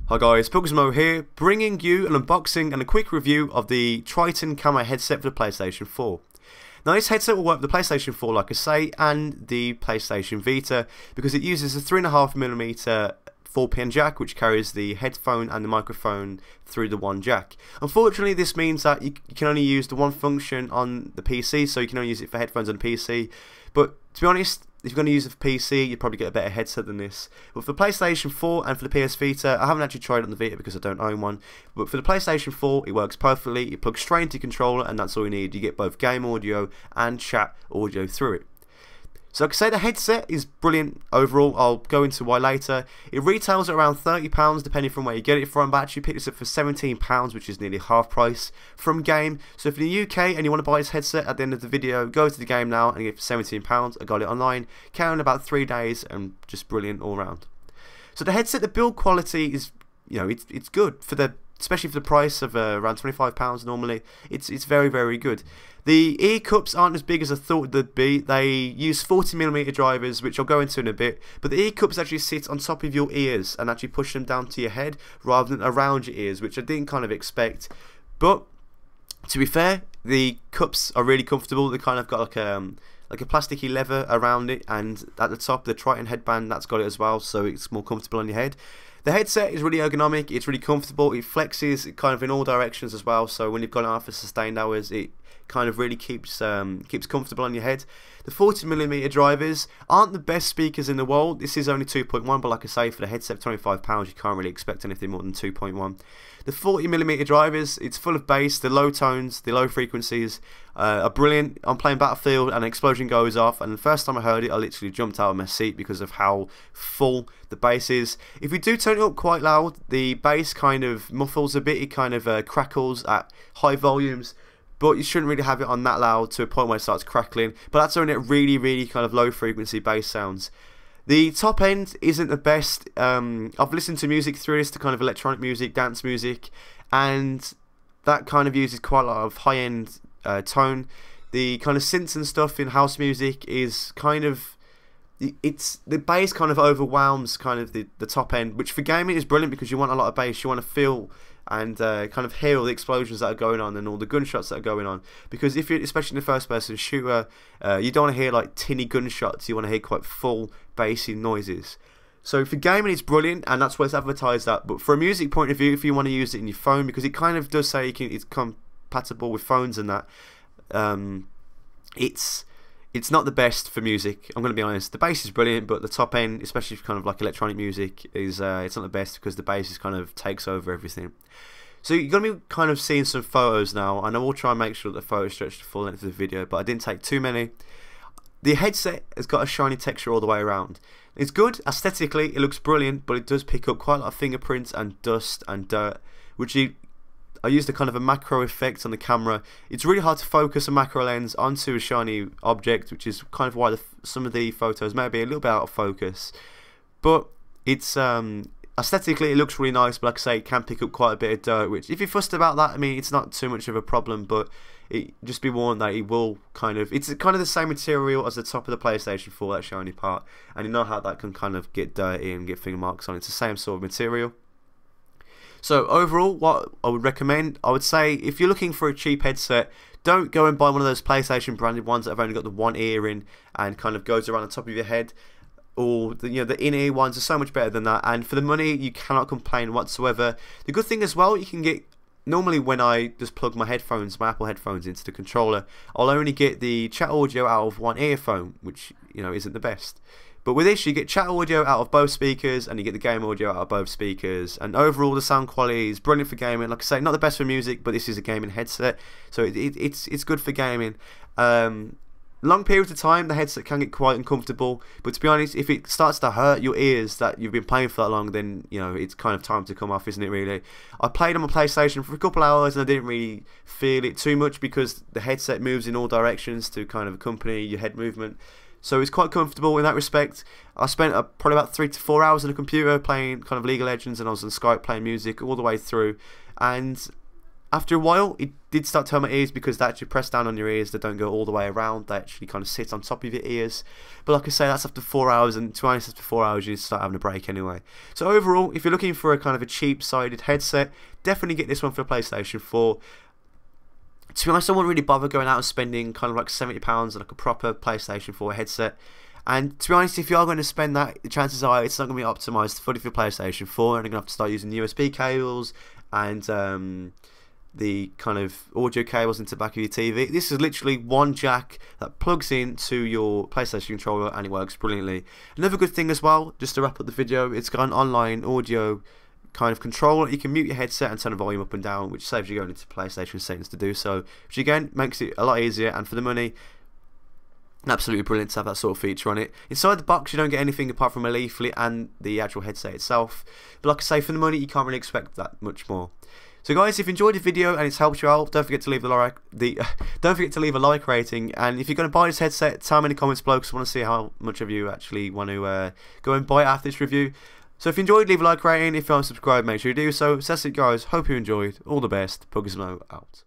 Hi guys, PugizimoHD here, bringing you an unboxing and a quick review of the Tritton camo headset for the PlayStation 4. Now this headset will work with the PlayStation 4 like I say, and the PlayStation Vita, because it uses a 3.5mm 4-pin jack which carries the headphone and the microphone through the one jack. Unfortunately this means that you can only use the one function on the PC, so you can only use it for headphones on the PC, but to be honest, if you're going to use it for PC, you'd probably get a better headset than this. But for the PlayStation 4 and for the PS Vita, I haven't actually tried it on the Vita because I don't own one, but for the PlayStation 4 it works perfectly. You plug straight into your controller and that's all you need. You get both game audio and chat audio through it. So like I say, the headset is brilliant overall. I'll go into why later. It retails at around £30 depending from where you get it from, but I actually picked this up for £17, which is nearly half price from Game. So if you're in the UK and you want to buy this headset at the end of the video, go to the Game now and get it for £17. I got it online, came in about 3 days, and just brilliant all round. So the headset, the build quality is, it's good for the, especially for the price of around £25 normally. It's very, very good. The ear cups aren't as big as I thought they'd be. They use 40mm drivers, which I'll go into in a bit, but the ear cups actually sit on top of your ears and actually push them down to your head rather than around your ears, which I didn't kind of expect. But to be fair, the cups are really comfortable. They kind of got like a plasticky leather around it, and at the top the Tritton headband that's got it as well, so it's more comfortable on your head. The headset is really ergonomic, it's really comfortable, it flexes kind of in all directions as well, so when you've got it on for sustained hours it kind of really keeps comfortable on your head. The 40mm drivers aren't the best speakers in the world. This is only 2.1, but like I say, for the headset £25 you can't really expect anything more than 2.1. The 40mm drivers, it's full of bass, the low tones, the low frequencies are brilliant. I'm playing Battlefield and an explosion goes off, and the first time I heard it I literally jumped out of my seat because of how full the bass is. If you do turn it up quite loud, the bass kind of muffles a bit, it kind of crackles at high volumes, but you shouldn't really have it on that loud to a point where it starts crackling, but that's only at really kind of low frequency bass sounds. The top end isn't the best. I've listened to music through this, to kind of electronic music, dance music, and that kind of uses quite a lot of high-end tone. The kind of synths and stuff in house music is kind of, the bass kind of overwhelms kind of the top end, which for gaming is brilliant because you want a lot of bass. You want to feel and kind of hear all the explosions that are going on and all the gunshots that are going on, because if you're especially in a first person shooter, you don't want to hear like tinny gunshots, you want to hear quite full bassy noises. So for gaming it's brilliant, and that's what it's advertised at. But for a music point of view, if you want to use it in your phone, because it kind of does say it's compatible with phones and that, it's not the best for music, I'm going to be honest. The bass is brilliant, but the top end, especially for kind of like electronic music, is it's not the best because the bass is kind of takes over everything. So you're going to be kind of seeing some photos now, and I will try and make sure that the photos stretch the full length of the video, but I didn't take too many. The headset has got a shiny texture all the way around. It's good aesthetically, it looks brilliant, but it does pick up quite a lot of fingerprints and dust and dirt, which I used a kind of a macro effect on the camera. It's really hard to focus a macro lens onto a shiny object, which is kind of why some of the photos may be a little bit out of focus. But it's aesthetically it looks really nice, but like I say, it can pick up quite a bit of dirt, which if you're fussed about that, I mean, it's not too much of a problem, but just be warned that it will kind of, it's kind of the same material as the top of the PlayStation 4, that shiny part, and you know how that can kind of get dirty and get finger marks on it. It's the same sort of material. So overall, what I would recommend, I would say if you're looking for a cheap headset, don't go and buy one of those PlayStation branded ones that have only got the one ear in and kind of goes around the top of your head. Or the in-ear ones are so much better than that, and for the money you cannot complain whatsoever. The good thing as well, you can get, normally when I just plug my headphones, my Apple headphones into the controller, I'll only get the chat audio out of one earphone, which isn't the best. But with this, you get chat audio out of both speakers, and you get the game audio out of both speakers. And overall, the sound quality is brilliant for gaming. Like I say, not the best for music, but this is a gaming headset, so it's good for gaming. Long periods of time, the headset can get quite uncomfortable. But to be honest, if it starts to hurt your ears that you've been playing for that long, then it's kind of time to come off, isn't it? Really. I played on my PlayStation for a couple hours, and I didn't really feel it too much because the headset moves in all directions to kind of accompany your head movement. So it's quite comfortable in that respect. I spent probably about 3 to 4 hours on the computer playing kind of League of Legends, and I was on Skype playing music all the way through. And After a while, it did start to hurt my ears because they actually press down on your ears. They don't go all the way around. They actually kind of sit on top of your ears. But like I say, that's after 4 hours, and to be honest, after 4 hours, you start having a break anyway. So overall, if you're looking for a kind of a cheap-sided headset, definitely get this one for the PlayStation 4. To be honest, I wouldn't really bother going out and spending kind of like £70 on like a proper PlayStation 4 headset. And to be honest, if you are going to spend that, the chances are it's not going to be optimised fully for PlayStation 4, and you're going to have to start using USB cables and the kind of audio cables into the back of your TV. This is literally one jack that plugs into your PlayStation controller and it works brilliantly. Another good thing as well, just to wrap up the video, it's got an online audio kind of control. You can mute your headset and turn the volume up and down, which saves you going into PlayStation settings to do so, which again makes it a lot easier, and for the money, absolutely brilliant to have that sort of feature on it. Inside the box you don't get anything apart from a leaflet and the actual headset itself, but like I say, for the money you can't really expect that much more. So guys, if you enjoyed the video and it's helped you out, don't forget to leave don't forget to leave a like rating, and if you're going to buy this headset, tell me in the comments below because I want to see how much of you actually want to go and buy it after this review. So if you enjoyed, leave a like rating. If you aren't subscribed, make sure you do so. So that's it guys, hope you enjoyed. All the best. Pugizimo out.